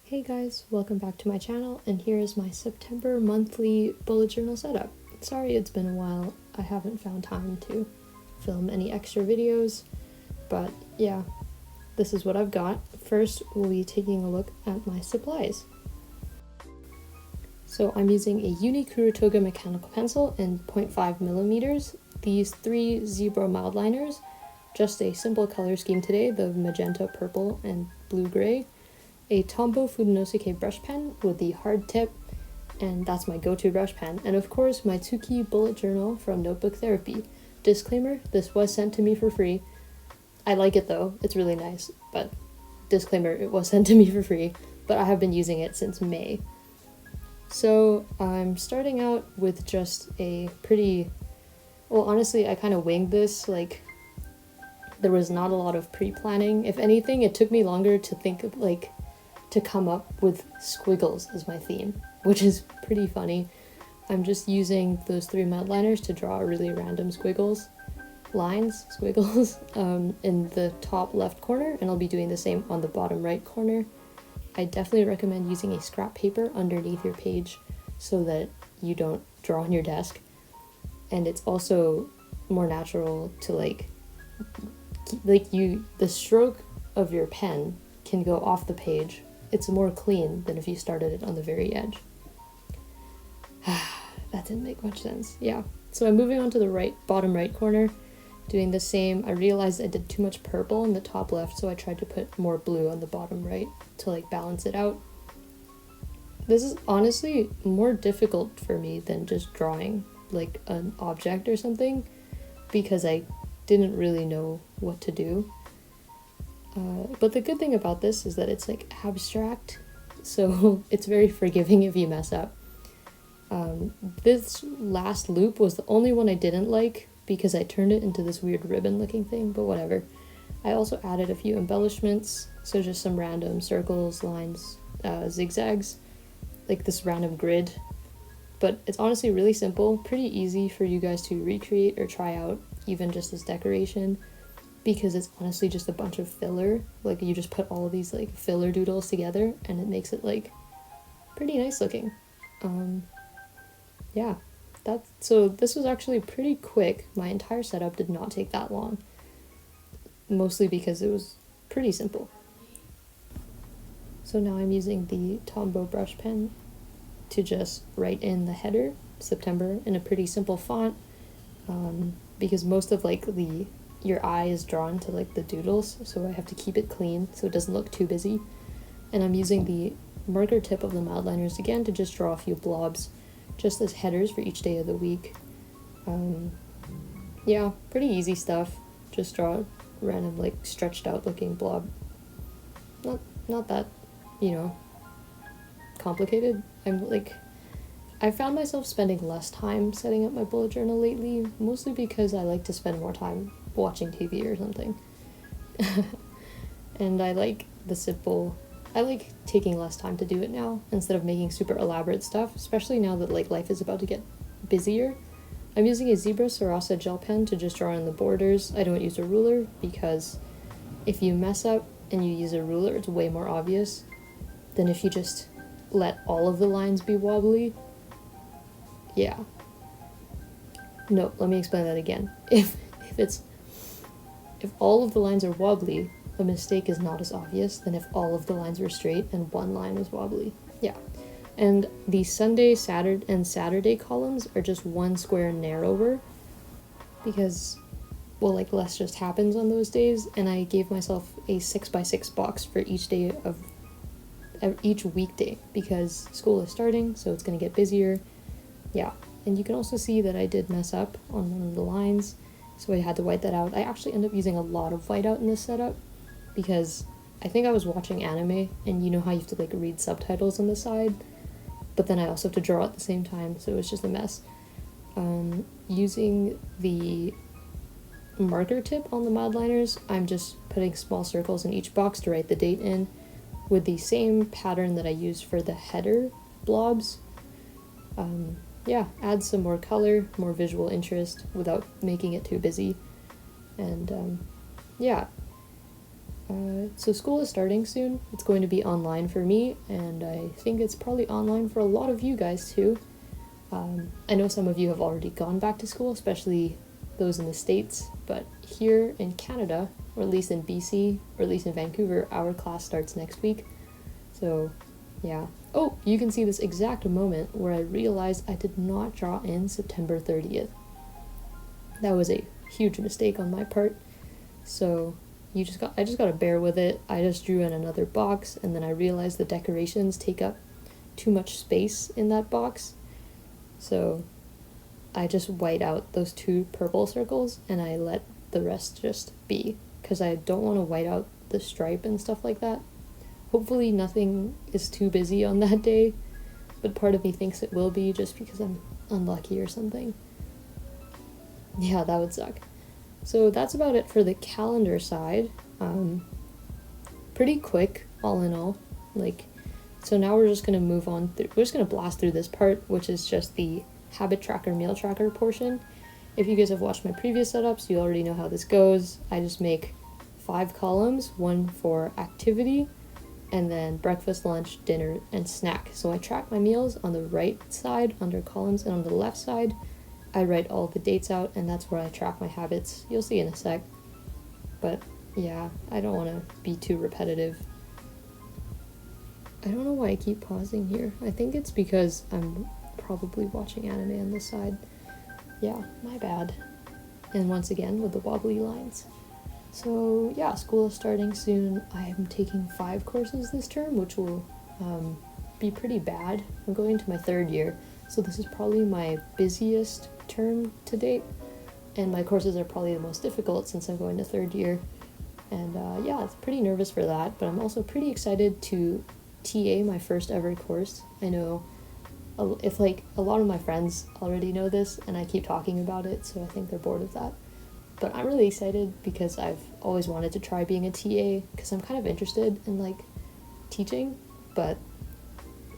Hey guys, welcome back to my channel, and here is my September monthly bullet journal setup. Sorry it's been a while, I haven't found time to film any extra videos, but yeah, this is what I've got. First, we'll be taking a look at my supplies. So I'm using a Uni Kurutoga mechanical pencil in 0.5 millimeters, these three zebra mild liners, just a simple color scheme today, the magenta, purple, and blue-gray, a Tombow Fudenosuke brush pen with the hard tip, and that's my go-to brush pen, and of course my Tsuki bullet journal from Notebook Therapy. Disclaimer, this was sent to me for free. I like it though, it's really nice, but disclaimer, it was sent to me for free, but I have been using it since May. So I'm starting out with just a pretty, well honestly I kind of winged this, like there was not a lot of pre-planning. If anything, it took me longer to think of to come up with squiggles as my theme, which is pretty funny. I'm just using those three mud liners to draw really random squiggles in the top left corner, and I'll be doing the same on the bottom right corner. I definitely recommend using a scrap paper underneath your page so that you don't draw on your desk, and it's also more natural to the stroke of your pen can go off the page. It's more clean than if you started it on the very edge. That didn't make much sense. Yeah, so I'm moving on to the bottom right corner, doing the same. I realized I did too much purple in the top left, so I tried to put more blue on the bottom right to balance it out. This is honestly more difficult for me than just drawing an object or something, because I didn't really know what to do. But the good thing about this is that it's abstract, so it's very forgiving if you mess up. This last loop was the only one I didn't like because I turned it into this weird ribbon looking thing, but whatever. I also added a few embellishments, so just some random circles, lines, zigzags, this random grid. But it's honestly really simple, pretty easy for you guys to recreate or try out, even just as decoration, because it's honestly just a bunch of filler. You just put all of these filler doodles together and it makes it pretty nice looking. Yeah, so this was actually pretty quick. My entire setup did not take that long, mostly because it was pretty simple. So now I'm using the Tombow brush pen to just write in the header, September, in a pretty simple font, because most of your eye is drawn to the doodles, so I have to keep it clean so it doesn't look too busy. And I'm using the marker tip of the mild liners again to just draw a few blobs, just as headers for each day of the week. Yeah, pretty easy stuff. Just draw a random stretched out looking blob. Not that, complicated. I found myself spending less time setting up my bullet journal lately, mostly because I like to spend more time watching TV or something. And I like taking less time to do it now, instead of making super elaborate stuff, especially now that life is about to get busier. I'm using a Zebra Sarasa gel pen to just draw in the borders. I don't use a ruler, because if you mess up and you use a ruler, it's way more obvious than if you just let all of the lines be wobbly. Yeah. No, let me explain that again. If all of the lines are wobbly, a mistake is not as obvious than if all of the lines were straight and one line was wobbly. Yeah. And the Sunday, Saturday, and Saturday columns are just one square narrower, because, less just happens on those days, and I gave myself a 6x6 box for each day of each weekday, because school is starting, so it's going to get busier. Yeah, and you can also see that I did mess up on one of the lines, so I had to white that out. I actually ended up using a lot of whiteout in this setup, because I think I was watching anime, and you know how you have to read subtitles on the side, but then I also have to draw at the same time, so it was just a mess. Using the marker tip on the mild liners, I'm just putting small circles in each box to write the date in, with the same pattern that I used for the header blobs. Yeah, add some more color, more visual interest without making it too busy. And yeah, So school is starting soon. It's going to be online for me, and I think it's probably online for a lot of you guys too. I know some of you have already gone back to school, especially those in the States, but here in Canada, or at least in BC, or at least in Vancouver, our class starts next week. So, yeah. Oh, you can see this exact moment where I realized I did not draw in September 30th. That was a huge mistake on my part. So, I just gotta bear with it. I just drew in another box, and then I realized the decorations take up too much space in that box. So I just white out those 2 purple circles and I let the rest just be, because I don't want to white out the stripe and stuff like that. Hopefully nothing is too busy on that day, but part of me thinks it will be just because I'm unlucky or something. Yeah, that would suck. So that's about it for the calendar side. Pretty quick, all in all. So now we're just going to move on. We're just going to blast through this part, which is just the habit tracker, meal tracker portion. If you guys have watched my previous setups, you already know how this goes. I just make 5 columns, 1 for activity, and then breakfast, lunch, dinner, and snack. So I track my meals on the right side under columns, and on the left side, I write all the dates out, and that's where I track my habits. You'll see in a sec. But yeah, I don't want to be too repetitive. I don't know why I keep pausing here. I think it's because I'm probably watching anime on this side. Yeah, my bad. And once again, with the wobbly lines. So yeah, school is starting soon. I am taking 5 courses this term, which will be pretty bad. I'm going to my 3rd year, so this is probably my busiest term to date. And my courses are probably the most difficult since I'm going to 3rd year. And yeah, I'm pretty nervous for that, but I'm also pretty excited to TA my first ever course. I know if a lot of my friends already know this and I keep talking about it, so I think they're bored of that. But I'm really excited because I've always wanted to try being a TA, because I'm kind of interested in teaching, but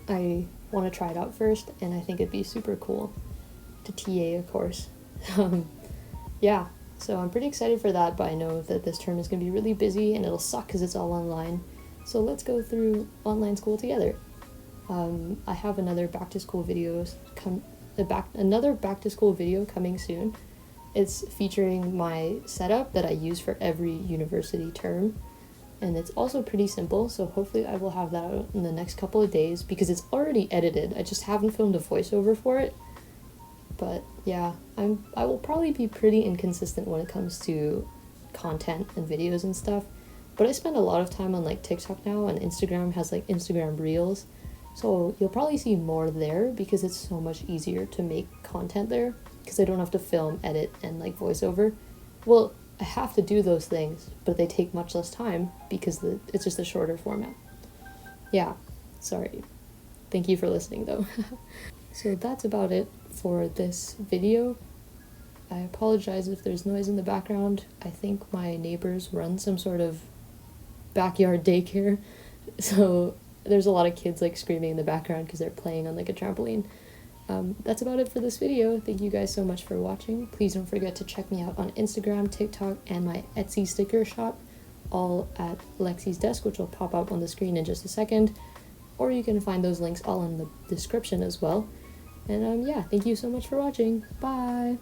I want to try it out first, and I think it'd be super cool to TA a course. Yeah, so I'm pretty excited for that, but I know that this term is going to be really busy and it'll suck because it's all online. So let's go through online school together. I have another back to school video coming soon. It's featuring my setup that I use for every university term, and it's also pretty simple, so hopefully I will have that out in the next couple of days because it's already edited. I just haven't filmed a voiceover for it. But yeah, I will probably be pretty inconsistent when it comes to content and videos and stuff. But I spend a lot of time on TikTok now, and Instagram has Instagram Reels. So you'll probably see more there because it's so much easier to make content there because I don't have to film, edit, and voiceover. Well, I have to do those things, but they take much less time because it's just a shorter format. Yeah, sorry. Thank you for listening though. So that's about it for this video. I apologize if there's noise in the background. I think my neighbors run some sort of backyard daycare, so there's a lot of kids screaming in the background because they're playing on a trampoline. That's about it for this video. Thank you guys so much for watching. Please don't forget to check me out on Instagram, TikTok, and my Etsy sticker shop, all at lexiesdesk, which will pop up on the screen in just a second, or you can find those links all in the description as well. And yeah, thank you so much for watching. Bye!